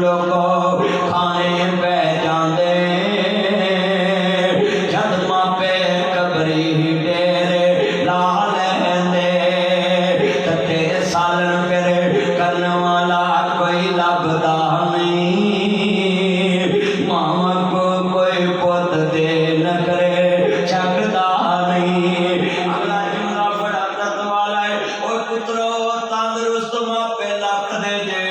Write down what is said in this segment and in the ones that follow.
लोगो खाने पै जांदे जद मापे कबरी डेरे ला लैंदे तते सालन फिर करन वाला कोई लभदा नहीं मामा को कोई पुत दे न करे छकदा नहीं। अगला जुमला बड़ा दर्द वाला है। ओ पुत्रो तंदुरुस्त मापे लख दे जे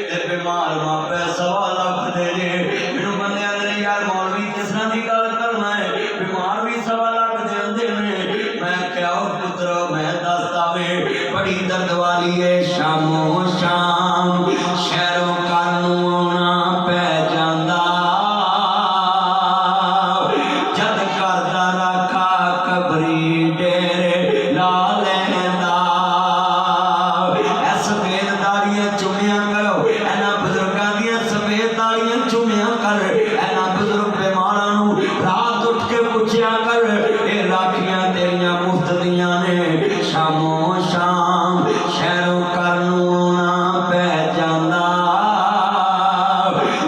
ते बीमार मापे सवा लख दे जे। मैनू बंदे आंदे ने यार मौलवी किस तरह दी गल करना है बीमार भी सवा लख देंदे ने। मैं क्या ओ पुत्रो मैं दसदा वे बड़ी दर्द वाली है। शामो शाम शहरों कानू आना पै जांदा जद करदा रखा कबरी डेरे ला लैंदा। सफेद दाड़ियां चुमिया करो एना बुजुर्गां दियां सफेद दाड़ियां चुमिया कर एना बुजुर्ग बीमारां नूं रात उठ के पुछया कर ए राखियां तेरियां मुफ्त दियां ने। शामो शाम शहरों करनू आना पै जांदा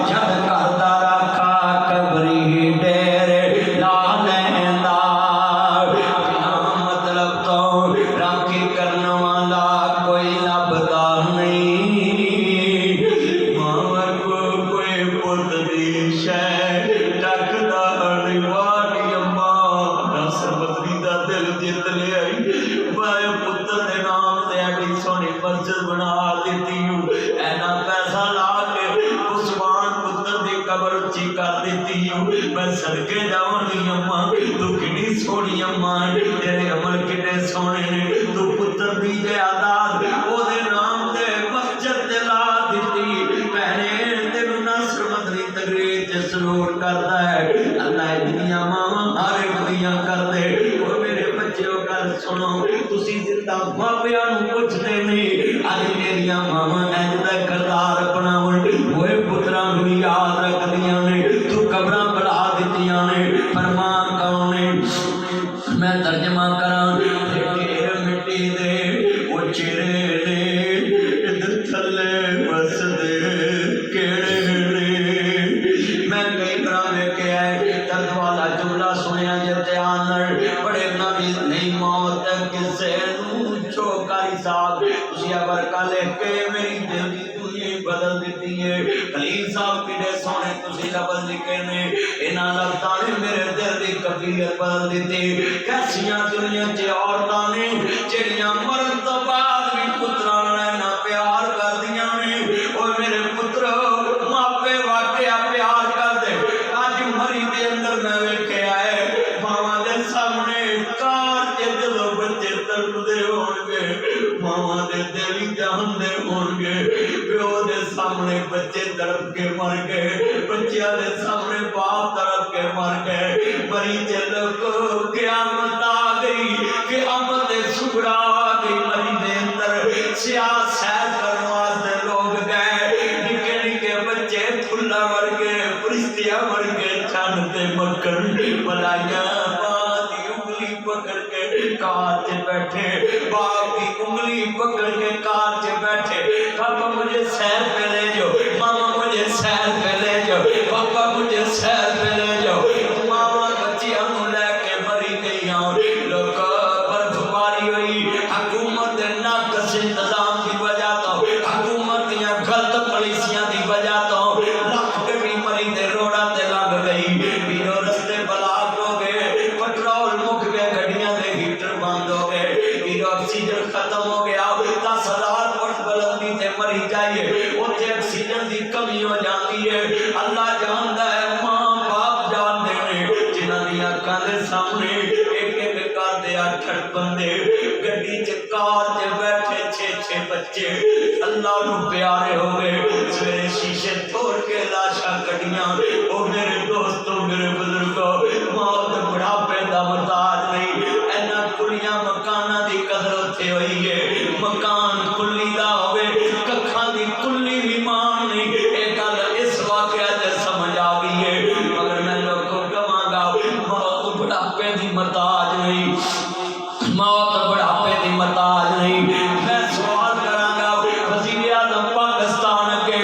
जद करदा रखा कबरी डेरे ला लैंदा। बिना मतलब तो राखी करन वाला कोई लभदा नहीं मामा को कोई पुत दी शै टकदा नहीं। वाली अम्मा दस बदरी दा दिल जित लिया मैं पुत्र दे नाम ते एडी सोहनी मस्जिद बना देती हूँ ऐना पैसा ला के उस्मान पुत्र दी कब्र उच्ची कर देती हूँ। मैं सदके जावांगी अम्मा तू कितनी सोहनी अम्मा तेरे अमल कितने सोहने ने। तू पुत्र दी जायदाद ओदे नाम ते मस्जिद ते ला दिती भैणे तेनू नसर मदरी तकरीर च सरूर करदा है। अल्लाह दुनिया मावां हर एक दियां कर दे। ओ मेरे बच्चों गल सुनो तुसी जिंदा मापियां नूं पुछदे नहीं अज मेरियां मावां इंज दा किरदार अपनावन ओए पुत्रा नूं याद रखदियां ने। तू कबरां बढ़ा दित्तियां ने फरमान कौन ने मैं तर्जमा करां ढेर मिट्टी दे ओ चेहरे ने इधर थल्ले बसदे केड़े ने। मैं कई बार वेख्या है दर्द वाला जुमला सुनिया जे ध्यान नाल बड़े नबी नहीं मौत किसे नूं चौकारी साहब तुसी अबर कल के मेरी दिल दी दुनिया बदल दित्ती है। खलील साहब किडे सोहने तुसी लफ्ज़ लिखे ने इन्हां लफ्ज़ां ने मेरे दिल दी कबीयत बदल दित्ती। कैसियां दुनिया च औरतां ने जेड़ियां मरन तो बाद भी पुत्रां नाल इन्ना प्यार करदियां ने। ओए मेरे पुत्र मापे वाकया प्यार करदे अज मरी दे अंदर मैं वेख्या है मावां दे सामने कार च जदों बच्चे तड़पदे होणगे मावां दे दिल जांदे होणगे प्यो दे सामने बच्चे तड़प के मर गए बच्चियां दे सामने बाप तड़प के मर गए। मरी च लोगो क़यामत आ गई क़यामत दे सुगड़ा आ गई। मरी दे अंदर सियाह सैर करने वास्ते लोग गए निके निके बच्चे फुल्ला मर गए फरिश्तियां मर गए चंद ते मक्खन मलाइयां मां दी उंगली पकड़ के कार च बैठे बाप की उंगली पकड़ के कार च बैठे। पापा मुझे सैर पे ले जाओ मामा मुझे सैर पे ले जाओ पापा मुझे सैर पे ले जाओ। मामा बच्चियां नूं लेके मरी गईयां लोग बर्फबारी हुई हुकूमत दे नाकस इंतजाम की वजह तो हुकूमत दियां गलत पॉलिसियां की वजह तो लख गड्डी मरी दे रोड़ा ते लग गई। बीरो रस्ते ब्लॉक हो गए पेट्रोल मुक गए गड्डियां दे हीटर बंद हो गए बीरो ऑक्सीजन खत्म हो गया 10,000 फुट बुलंदी ते मरी जाइए उत्थे ऑक्सीजन की कमी हो जाती है। अल्लाह जानता है मां बाप जानते हैं जिन्हां दी अखां दे सामने एक एक कर दे 8 बंदे गड्डी च कार च बैठे 6 बच्चे अल्लाह नूं प्यारे हो गए। सवेरे शीशे तोड़ के लाशां कड्डियां। ओ मेरे दोस्तों मेरे बुजुर्गों मौत बुढ़ापे दा मुताज नहीं। इन्हां कुलियां मकानां दी कदर उत्थे होई है मकान कुली दा होवे कखां दी कुली भी मान नहीं। ये गल इस वाकया च समझ आ गई है मगर मैं लोगों कहांगा मौत बुढ़ापे दी मुताज नहीं मौत बुढ़ापे दी मुताज नहीं। मैं सवाल करांगा वज़ीर आज़म पाकिस्तान के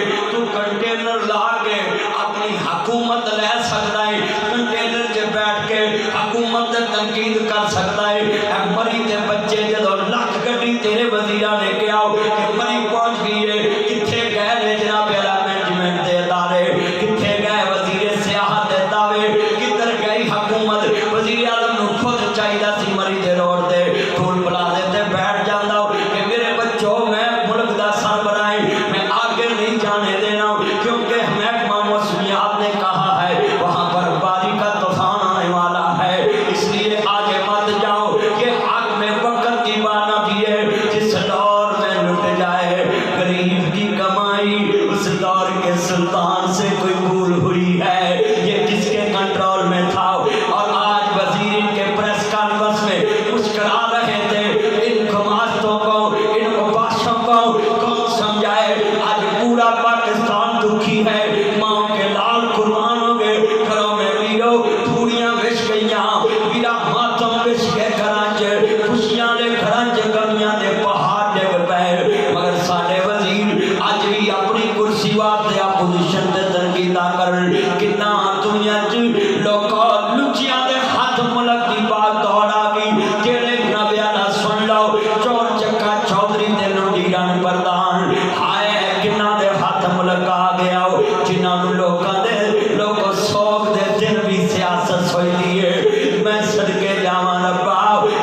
जाने देना, क्योंकि महकमा मौसमियात ने कहा है वहाँ पर बारिश का तूफान आने वाला है, इसलिए आगे मत जाओ। ये आग में वक्त की बात भी है, जिस दौर में लुट जाए गरीब की कमाई, उस दौर के सुल्तान से कोई भूल हुई है, ये किसके कंट्रोल में था। और आज वजीर इनके प्रेस कॉन्फ्रेंस में मुस्कुरा रहे थे, इन घुमास्तों को, इन उपवासों को कौन समझाए। आज पूरा पाकिस्तान दुखी है, माँ के लाल कुर्बान हो गए, घरों में वीरों धूड़ियां बिछ गईयां, वीरा मातम बिछ गए घरां च, खुशियां दे घरां च गमियां दे पहाड़ डिग पए। मगर साडे वजीर अज भी अपनी कुर्सी वास्ते अपोजिशन ते तनकीदा करन। कितना दुनिया च लोकां लुचियां दे हाथ मुल्क दी बात दौड़ा गई, जेड़े नबियां दा सुन लो, चोर चक्का चौधरी ते लुंडीरान प्रधान, हाय किन्ना दे हाथ मुल्क आ गया, जिन्हां नूं लोकां दे लोगों सौग दे दिन भी सियासत सोचदी है। मैं सदके जावां रब्बा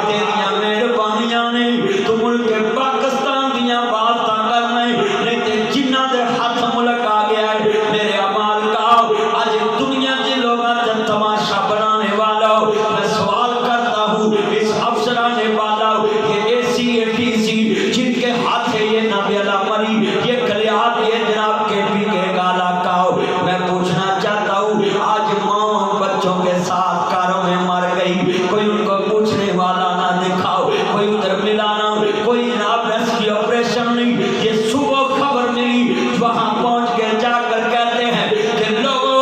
तेरियां मेहरबानियां ने, तू मुल्क पाकिस्तान दियां बातां करना, नहीं ते जिन्हां दे हाथ मुल्क आ गया है मेरे अमाल का, आज दुनिया के लोगों का तमाशा बनाने वाला मैं सवाल करता हूँ, इस अफसराने वाला ये एसी एटीसी जिनके हाथ है ये नबियाला मरी, ये कलियात, ये जनाब के पी के गाला का, मैं पूछना चाहता हूँ आज माँ बच्चों के साथ कारों में मर गई, कोई उनको पूछने वाला ना दिखाओ, कोई उधर मिलाना, कोई जनाब रेस्क्यू ऑपरेशन नहीं। ये सुबह खबर मिली, वहां पहुंच के जाकर कहते हैं कि लोगों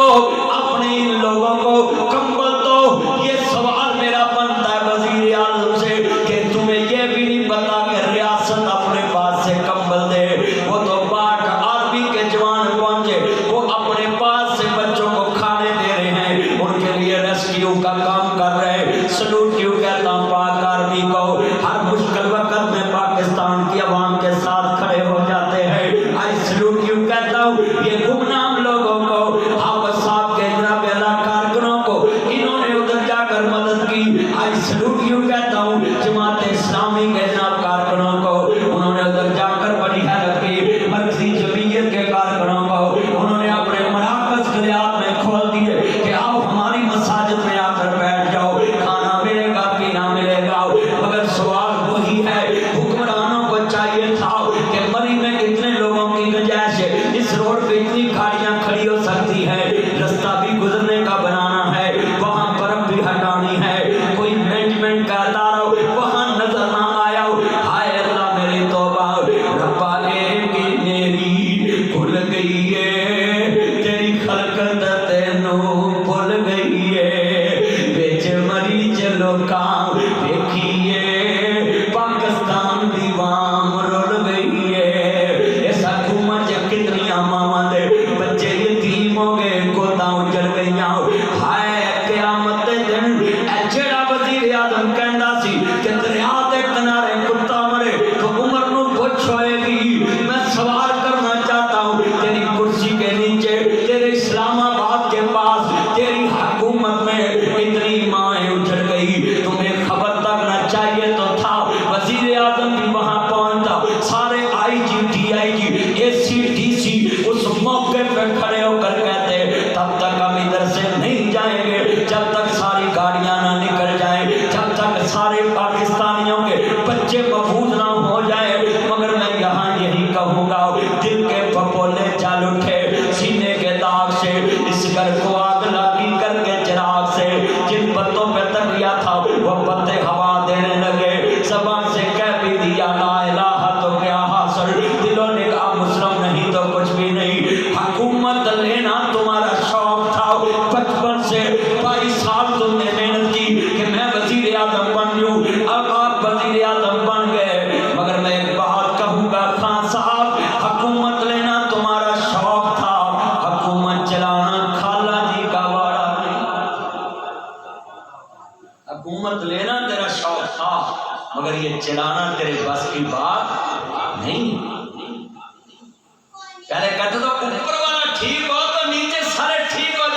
अपने इन लोगों को कंबल दो। ये सवाल मेरा बनता है वजीर आजम से कि तुम्हें ये भी नहीं पता कि रियासत अपने पास से कंबल दे। वो तो 62 आर्मी के जवान पहुंचे, वो अपने पास से बच्चों को खाने दे रहे हैं, उनके लिए रेस्क्यू का काम कर रहे हैं। सलूट क्यों कहता हूँ पाक आर्मी को, हर मुश्किल वक्त में पाकिस्तान की आवाम के साथ खड़े हो जाते हैं। आई सलूट क्यों कहता हूँ ये गुमनाम लोगों को, हाफिज साहब के जनाब अल्लाह कारकुनों को, इन्होंने उधर जाकर मदद की। आई सलूट क्यों कहता हूँ जमात इस्लामी के जनाब कारकुनों को, उन्होंने उधर जाकर बड़ी हैरत की। मरकजी जमीयत के कारकुनों को उन्होंने अपने मराकज कलियात में खोल दिए कि आओ हमारी मसाजिद में आकर बैठ जाओ, खाना मिलेगा पीना मिलेगा। मगर सवाल वही है, हुक्मरानों को चाहिए था कि मरी में इतने लोगों की गुंजाइश है, इस रोड पे इतनी गाड़ियां खड़ी हो सकती है, रास्ता भी गुजरने का बनाना है, वहां बर्फ भी हटानी है, कोई मैनेजमेंट का अदारा वहां नजर ना आया। हाय अल्लाह मेरी तौबा, रब्बा की मेरी भूल गई है, तेरी खलकत तेनू भूल गई है, बेच मरी चलो का देखिए पाकिस्तान दी वाम रुल गई है। इस हुकूमत च कितनियां मावां दे बच्चे यतीम हो गए, गोदां उजड़ गईयां। हाय क़यामत दे दिन जेड़ा वजीर आजम कहंदा सी कि दरिया दे किनारे कुत्ता मरे तो उमर नूं पुछ होएगी। मैं सवाल करना चाहता हूँ तेरी कुर्सी के नीचे, तेरे इस्लामाबाद के पास, तेरी हुकूमत में इतनी माएँ उजड़ गई, तुम्हें खबर तक न चाहिए तो था। वजीर आजम भी वहां पहुंचा, सारे आईजी डीआईजी एसी डीसी उस मौके पर खड़े होकर कहते तब तक हम इधर से नहीं जाएंगे जब तक सारी गाड़ियां ना निकल जाएं, जब तक सारे पाकिस्तानियों के बच्चे महफूज ना हो जाए। मगर मैं यहाँ यही कहूँगा, दिल के फपोले चल उठे सीने के दाग से, इस घर को आग लगी करके चिराग से, जिन बत्तों पे तकिया था वो पत्ते हवा देने लगे, ज़बान से कह भी दिया ला इलाहा तो क्या हासिल, दिलों ने कहा मुस्लिम नहीं तो कुछ भी नहीं। हुकूमत लेना तुम्हारा शौक था, बचपन से 22 साल तुमने मेहनत की कि मैं वजीर आजम बन लूं, अब आप वजीर आजम बन गए। मगर मैं एक बात कहूँगा खान साहब, हुकूमत लेना तुम्हारा शौक था, हुकूमत चलाना खाला जी का वाड़ा नहीं। हुकूमत लेना तेरा शौक था, मगर ये चलाना तेरे बस की बात नहीं। पहले कहते तो ऊपर वाला ठीक हो तो नीचे सारे ठीक हो